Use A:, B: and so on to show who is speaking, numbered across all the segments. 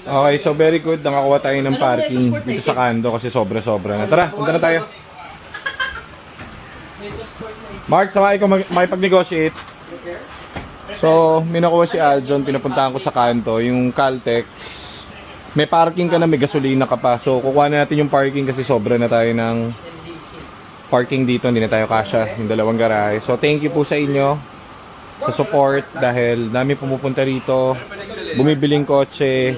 A: Okay, so very good. Nakakuha tayo ng parking dito sa kanto kasi sobra-sobra na. Tara, punta na tayo. Mark, samahin ko makipag-negotiate. So, may nakuha si Aljon, pinapuntahan ko sa kanto, yung Caltex. May parking ka na, may gasolina ka pa. So, kukuha na natin yung parking kasi sobra na tayo ng parking dito. Hindi na tayo kasya, yung dalawang garahe. So, thank you po sa inyo sa support dahil dami pumupunta rito, bumibiling kotse.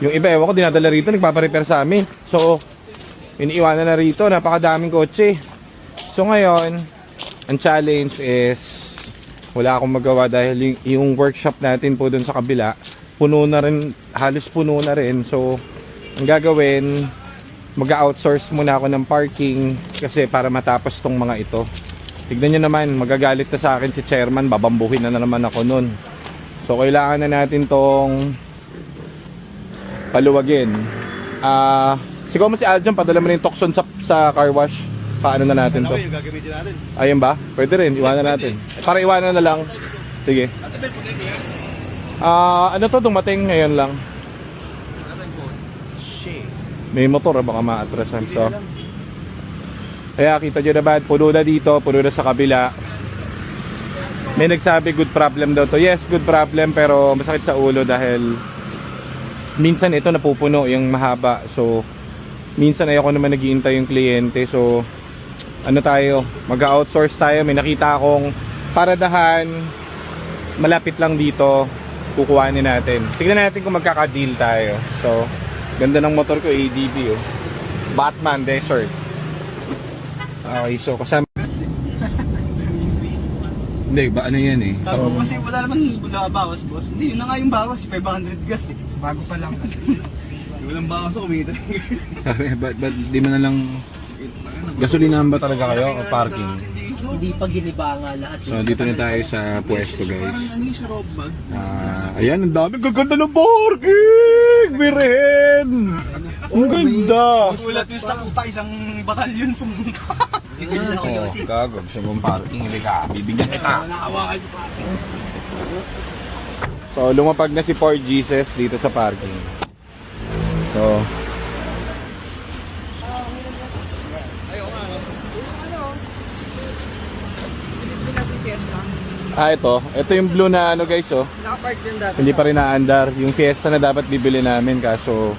A: Yung iba, ewan ko, dinadala rito, nagpaparepair sa amin. So, iniiwanan na rito, napakadaming kotse. So, ngayon, ang challenge is wala akong magawa dahil yung workshop natin po dun sa kabila, puno na rin, halos puno na rin. So, ang gagawin, mag-outsource muna ako ng parking kasi para matapos tong mga ito. Tignan nyo naman, magagalit na sa akin si chairman, babambuhin na naman ako nun. So, kailangan na natin tong paluwagin. Siguro mo si Aljon, padala mo na yung Tucson sa car wash. Paano na natin to?
B: Yung gagamitin natin.
A: Ayun ba? Pwede rin, iwanan natin. Para iwanan na lang. Sige. Ano to, dumating ngayon lang. May motor, baka ma-atrasan. So, kaya kita nyo na ba, puno na dito, puno na sa kabila. May nagsabi good problem daw to. Yes, good problem, pero masakit sa ulo dahil minsan ito napupuno yung mahaba. So, minsan ayoko naman naghihintay yung kliyente. So, ano tayo, mag-outsource tayo. May nakita akong paradahan, malapit lang dito, kukuhanin natin. Tignan natin kung magkaka-deal tayo. So, ganda ng motor ko, ADB oh. Batman Desert. Okay, so kasama. Hindi, ba ano yan eh?
B: Sabi kasi wala naman bawas, boss. Hindi, yun na nga yung bawas, 500 gas eh. Bago pa lang kasi. Walang bawas ako, kumita.
A: Sabi, ba't di mo na lang gasolinahan ba talaga kayo o parking?
C: Hindi pa ginibanga lahat.
A: So, dito na tayo sa pwesto guys.
B: Ano yung sa rob bag?
A: Ayan, ang dami. Gaganda ng parking! Biren! Ang ganda!
B: Ulat yung sa puta, isang batalyon pumunta.
A: Oh, gago. Gusto mong parking. Hindi ka. Bibigyan kita.
B: Nakawakan yung parking.
A: So, lumapag na si Ford Jesus dito sa parking. So, ito yung blue na ano guys oh.
C: Nakapark yun dati.
A: Hindi pa rin naandar. Yung Fiesta na dapat bibili namin kaso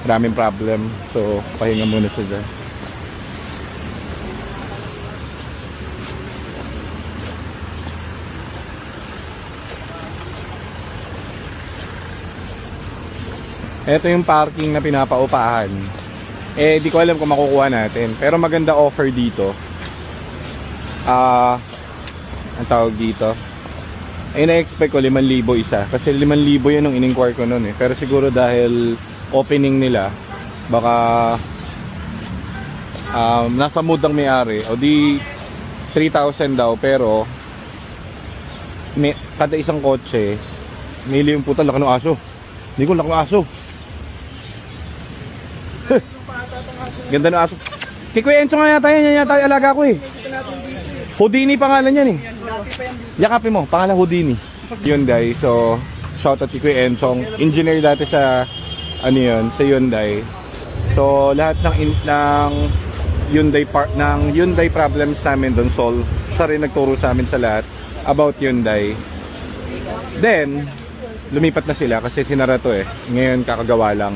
A: maraming problem. So, pahinga muna siya dyan. Ito yung parking na pinapaupahan. Eh, di ko alam kung makukuha natin. Pero maganda offer dito. Ang tawag dito. Ay, na-expect ko 5,000 isa. Kasi 5,000 yun yung in-inquire ko nun eh. Pero siguro dahil opening nila, baka nasa mood ang may-ari. O di 3,000 daw. Pero kada isang kotse, may yung puta, laki ng aso. Hindi ko, laki ng aso. Ganda ng aso. Kay Kuya Enzo nga yata yan yata alaga ko eh. Houdini pangalan yan eh. Yakapin mo, pangalan Houdini. Hyundai, so shoutout kay Kuya Enzong. Engineer dati sa ano yun, sa Hyundai. So lahat ng Hyundai problems namin doon solve. Siya rin nagturo sa amin sa lahat about Hyundai. Then lumipat na sila kasi sinara to eh. Ngayon kakagawa lang.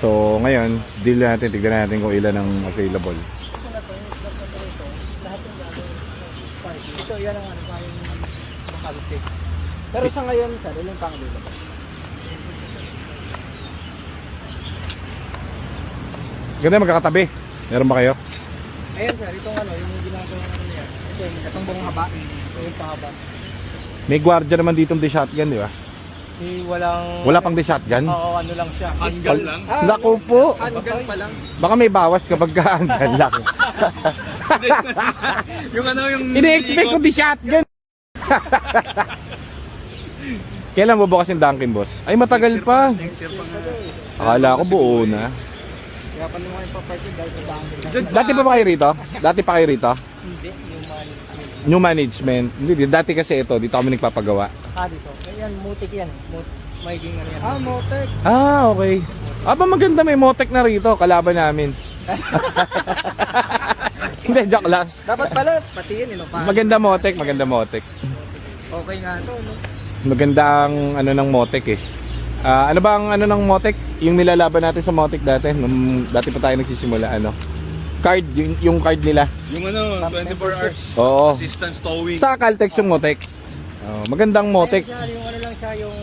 A: So ngayon, deal natin, tignan natin kung ilan ang available.
C: Ito yan ang ano pa yung makalite. Pero sa ngayon, sir, ilang pang available?
A: Ganda magkakatabi. Meron ba kayo?
C: Ayan sir, itong ano, yung ginagawa natin yan. Ito yung itong buong haba. Ito yung pahaba.
A: May gwardiya naman ditong di shotgun, di ba? Wala pang di shotgun?
C: Oo, ano lang siya.
B: Hanggal lang.
A: Naku po.
C: Hanggang pa lang.
A: Baka may bawas kapag kaanggal lang.
B: Yung ano yung...
A: Ini-expect ko di shotgun. Kailan bubukas yung Dunkin, boss? Ay, matagal pa.
B: Next year pa nga.
A: Akala ko buo na.
C: Kaya pa naman yung pa-party dahil sa dami.
A: Dati pa ba kayo rito? Dati pa kayo rito?
C: Hindi, yung management.
A: New management. Hindi, dati kasi ito, dito kami nagpapagawa.
C: Dito. Ayan, mutik yan. magiging ano yan. Ah, Motek.
A: Ah, okay. Aba maganda, may Motek na rito, kalaban namin. Hindi, joke lang.
C: Dapat pala, pati yun,
A: Maganda Motek, maganda Motek.
C: Okay nga to, no?
A: Magandang ano ng Motek eh. Ano ba ang ano ng Motek? Yung nilalaban natin sa Motek dati, nung dati pa tayo nagsisimula, ano? Card, yung card nila.
B: Yung ano, 24 hours.
A: Oo.
B: Assistance towing.
A: Sa Caltex yung Motek. Magandang Motek.
C: Yung ano lang siya, yung...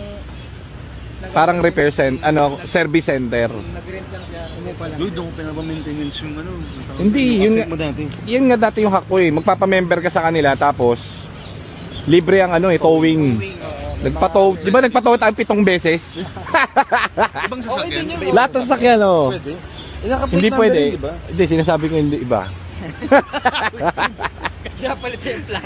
A: Parang repair center, ano, service center.
C: Nag-rent lang siya. Hindi pa lang.
B: Dude, doon ko pinapamaintenance yung ano.
A: Hindi, yun nga,
B: mo dati.
A: yun nga dati yung hack ko eh. Magpapamember ka sa kanila tapos libre ang ano eh, towing. Nagpa-tow, di ba nagpa-tow tayo 7 beses?
B: Ibang sasakyan.
A: Lahat ng sasakyan oh.
B: Pwede.
A: Hindi pwede. Hindi, sinasabi ko hindi iba.
C: Kaya palit yung plan.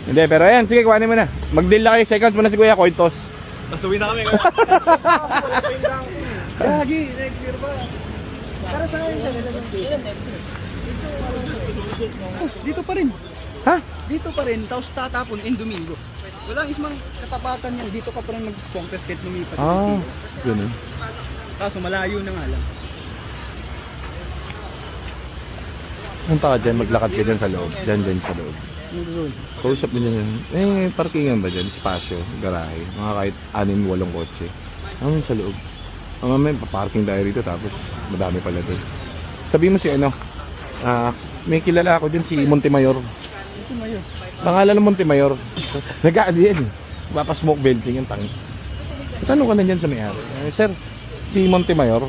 A: Hindi, pero ayan, sige, kuhanin mo na. Mag-deal lang kayo, seconds mo na si Kuya, coin toss.
B: Nasuwi na kami.
C: Gagi, next year ba? Para sa akin siya, next year.
B: Dito pa rin.
A: Ha?
B: Dito pa rin. Tapos tatapon in Domingo. Walang ismang katapatan yan. Dito ka pa rin mag-compass kahit lumipat.
A: Ganun.
B: Kaso malayo na nga lang.
A: Punta ka dyan, maglakad ka dyan sa loob. Dyan sa loob. Kausap mo dyan. Parkingan ba dyan? Espasyo, garahe. Mga kahit 6-8 kotse. Ano sa loob? May paparking tayo rito tapos madami pala doon. Sabi mo si ano, may kilala ako dyan si Montemayor. Pangalan ng Montemayor. Nag-aali yan eh. Papasmoke belching yung tangi. Tanong ka na dyan sa may-ari. Sir, si Montemayor,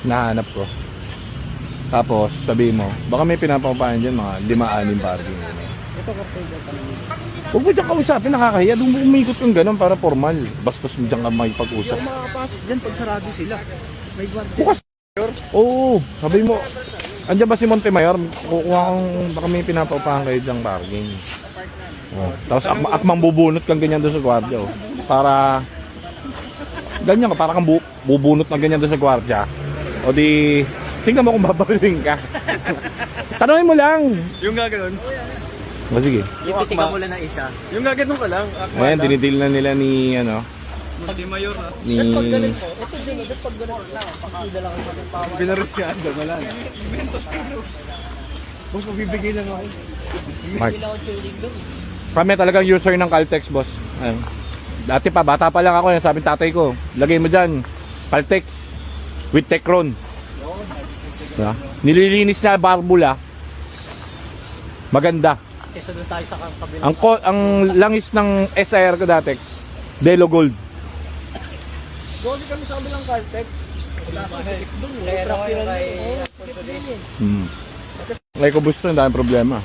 A: nahanap ko. Tapos, sabi mo, baka may pinapapahan dyan mga 5-6 parking.
C: Ito kapag ka naman.
A: Huwag mo dyan kausapin, nakakahiya. Doon mo umikot yung gano'n para formal. Bastos mo dyan ka makipag-usap.
B: Hindi ako makakapasok dyan pag sarado sila. May guardia.
A: Bukas. Oo, sabi mo, andyan ba si Montemayor? Kukuha kong baka may pinapaupahan kayo dyang parking. Oh. Tapos akmang bubunot kang ganyan doon sa gwardiya. Oh. Para, ganyan ka, para kang bubunot na ganyan doon sa gwardiya. O di, tingnan mo kung babaling ka. Tanungin mo lang.
B: Yung gaganon.
A: O sige.
C: Ipitikan mo lang ng isa.
B: Yung gaganon ka lang.
A: Ayan, dinidil na nila ni, ano,
B: Mayor ha.
A: ni...
C: Ito din, ito pag ganun na. Pakida lang sa ng power.
B: Binarit ka. Wala na. Boss, magbibigay lang ako.
A: Mark.
C: Hindi lang ako tuling doon.
A: Kami talagang user ng Caltex, boss. Ayun. Dati pa, bata pa lang ako, yan sabi ng tatay ko, lagay mo dyan, Caltex with Tecron. Diba? Nililinis niya barbula. Maganda.
C: Kesa doon tayo sa kabila.
A: Ang langis ng SIR ko dati, Delo Gold.
C: Gosi kami sa kabilang Caltex. Wala sa sikip doon. Pero kayo kay Alfonso din.
A: Ngay ko gusto, ang daming problema.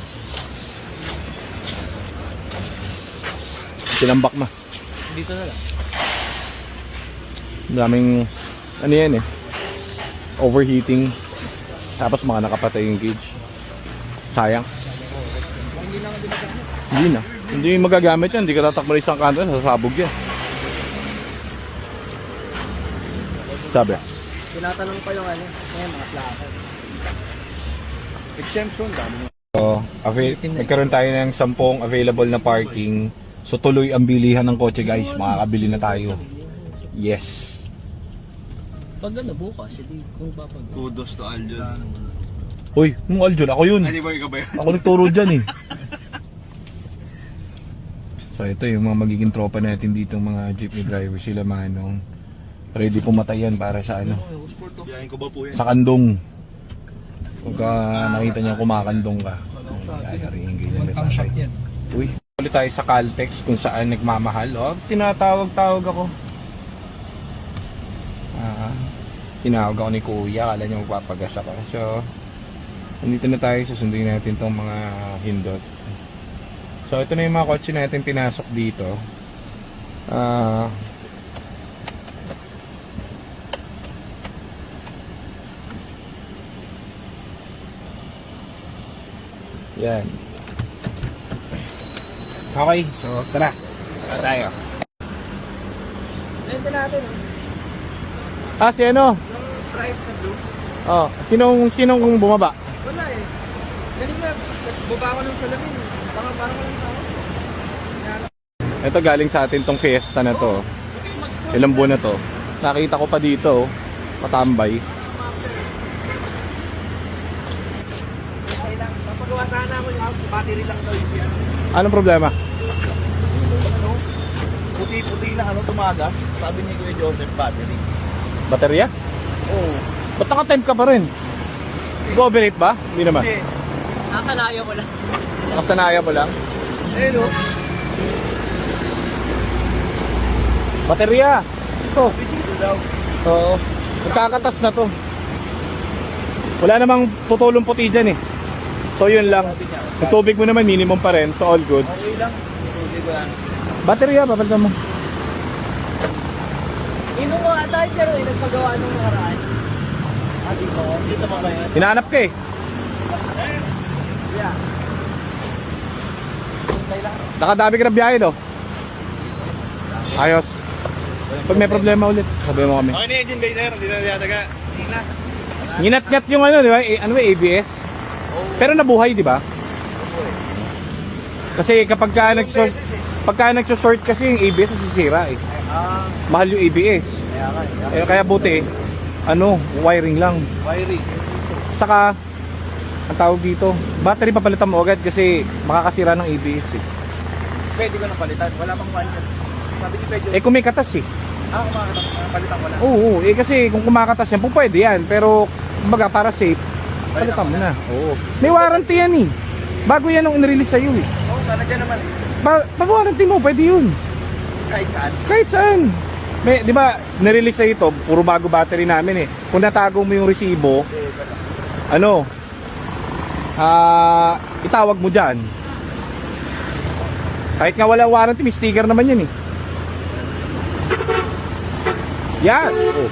A: Tinambak na.
C: Dito na lang.
A: Ang daming, ano yan eh, overheating. Tapos mga nakapatay yung gauge. Sayang.
C: Hindi lang din nagamit.
A: Hindi na. Hindi magagamit yan. Hindi ka tatakbo isang kanto, sasabog yan. Sabi.
C: Tinatanong pa yung ano, mga plaka.
B: Exemption, dami.
A: So, nagkaroon tayo ng 10 available na parking. So tuloy ang bilihan ng kotse guys. Makakabili na tayo. Yes.
C: Pag ano bukas, hindi kung papag.
B: Kudos to Aljon.
A: Uy, yung Aljon, ako yun.
B: Ay, di ba ikaw ba yun?
A: Ako nagturo dyan eh. So ito yung mga magiging tropa natin dito, mga jeepney driver. Sila manong ready pumatayan para sa ano,
B: Biyahin ko ba po yan?
A: sa kandong. Pagka nakita niya kumakandong ka, ayarihin ganyan may pasay. Uy, ulit tayo sa Caltex kung saan nagmamahal. Oh, tinatawag-tawag ako. Tinawag ako ni Kuya, akala niya magpapagas ako. So, nandito na tayo, susunduin natin tong mga hindot. So, ito na yung mga kotse natin pinasok dito. Yan. Okay, so tara. Tara tayo.
C: Ito natin.
A: Si ano?
C: Yung stripes na blue.
A: Oh, sinong bumaba?
C: Wala eh. Kanina, baba ko ng salamin. Parang walang tao.
A: Ito galing sa atin tong fiesta na to. Ilang buwan na to. Nakita ko pa dito, patambay.
C: Okay lang. Papagawa sana ako yung house. Battery lang daw yung siya.
A: Anong problema?
B: Puti-puti na tumagas. Sabi ni Kuya Joseph, battery.
A: Baterya?
B: Oo.
A: Ba't naka-temp ka pa rin? Nag-overheat ba? Hindi naman.
B: Hindi.
C: Nasa layo ko lang.
A: Nakasanaya mo lang.
B: Hello.
A: Baterya! Ito.
B: Dito daw.
A: Oo. Nagkakatas na to. Wala namang putulong puti dyan eh. So yun lang. Yung tubig mo naman minimum pa rin. So all good.
B: Okay lang. Hindi ko lang.
A: Baterya, papalitan mo.
C: Ino mo ata sir, nagpagawa nung nakaraan.
B: Dito. Dito pa ba yan?
A: Hinahanap ka eh.
C: Yeah.
A: Nakadami ka ng biyahe no? Ayos. Pag may problema ulit, sabihin mo kami.
B: Okay na engine bay sir. Hindi na niyataga. Hindi na.
A: Nginat-ngat yung ano, di ba? Ano ba, ABS? Pero nabuhay, di ba? Kasi kapag nagso-short kasi yung ABS nasisira eh. Mahal yung ABS. Kaya buti, wiring lang.
B: Wiring.
A: Saka, ang tawag dito, battery papalitan mo agad kasi makakasira ng ABS eh.
B: Pwede ko na palitan. Wala pang one yan. Sabi ni Pedro.
A: Kung may katas eh.
B: Kumakatas na. Palitan ko lang.
A: Oo, kasi kung kumakatas yan, pwede yan. Pero, kumbaga para safe, palitan mo na. Oo. May warranty yan eh. Bago yan nung in-release sa'yo eh.
B: Oo, talaga naman.
A: Pag warranty mo, pwede yun.
B: Kahit saan.
A: Kahit saan. May, di ba, nirelease sa ito, puro bago battery namin eh. Kung natago mo yung resibo, itawag mo dyan. Kahit nga wala warranty, may sticker naman yan eh. Yan. Oh.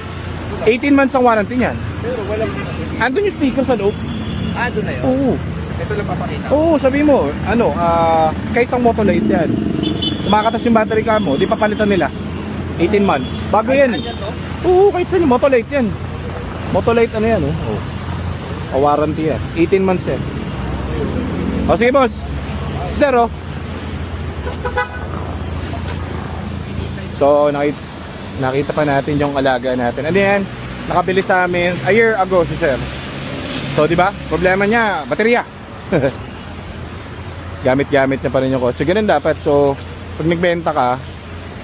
A: 18 months ang warranty niyan.
B: Pero walang...
A: Andun yung sticker sa loob.
B: doon na yun.
A: Oo.
B: Ito lang papakita.
A: Oo, sabi mo, kahit isang Motolite yan. Kumakatas yung battery ka mo, di papalitan nila. 18 months. Bago yan.
B: Saan yan to?
A: Oo, kahit saan yung Motolite yan. Motolite ano yan, oh. Warranty yan. 18 months yan. O sige boss. Sir, oh. So, nakita pa natin yung alaga natin. Ano yan? Nakabili sa amin a year ago si sir. So, di ba? Problema niya, baterya. Gamit-gamit niya pa rin yung kotse. Ganun dapat. So, pag nagbenta ka,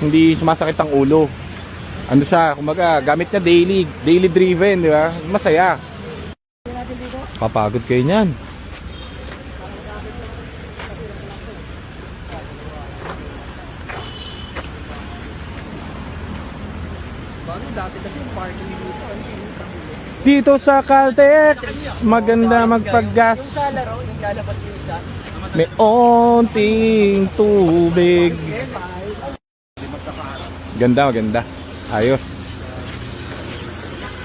A: hindi sumasakit ang ulo. Ano siya, kumbaga, gamit niya daily driven, di ba? Masaya. Papagod kayo niyan.
C: Dati kasi yung parking dito.
A: Dito sa Caltex, maganda magpaggas.
C: Yung sa laro, yung lalabas yung isa.
A: May onting tubig. Ganda, maganda. Ayos.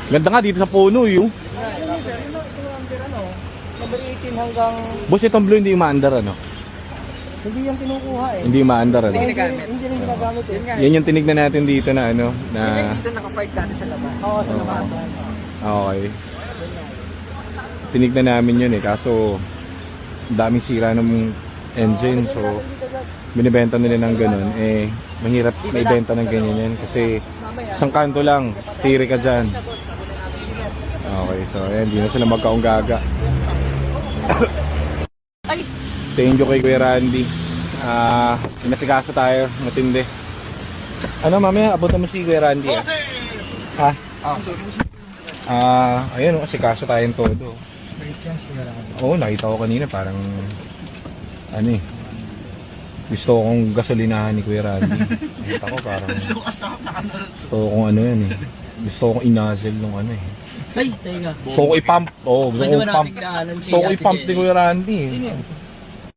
A: Ganda nga dito sa puno yung.
C: Number 18 hanggang...
A: Boss, itong blue hindi umaandar ano?
C: Hindi yung kinukuha eh.
A: Hindi umaandar ano?
C: Hindi rin ginagamit eh.
A: Yan yung tinignan natin dito na ano, na...
C: Dito nakapark dati sa labas. Oo, sa labas.
A: Okay. Tinignan namin yun eh, kaso daming sira ng engine, so binibenta nila ng ganun, eh mahirap maibenta ng ganyan yan kasi isang kanto lang, tiri ka dyan. Okay, so ayan, di na sila magkaunggaga. Thank you kay Kuya Randy. Inasikaso tayo, matindi. Ano mamaya, abutan mo si Kuya Randy ah? Ha? Ayun, asikaso tayong todo. Oo, nakita ko kanina parang ano eh, gusto kong gasolinahan ni Kuya Randy. Nakita ko parang gusto kong ano yan eh, gusto kong inazil nung ano eh.
C: Ay, teka.
A: Gusto ko i-pump. Oo, gusto ko i-pump. Gusto ko i-pump ni Kuya Randy eh.
C: Sino yun?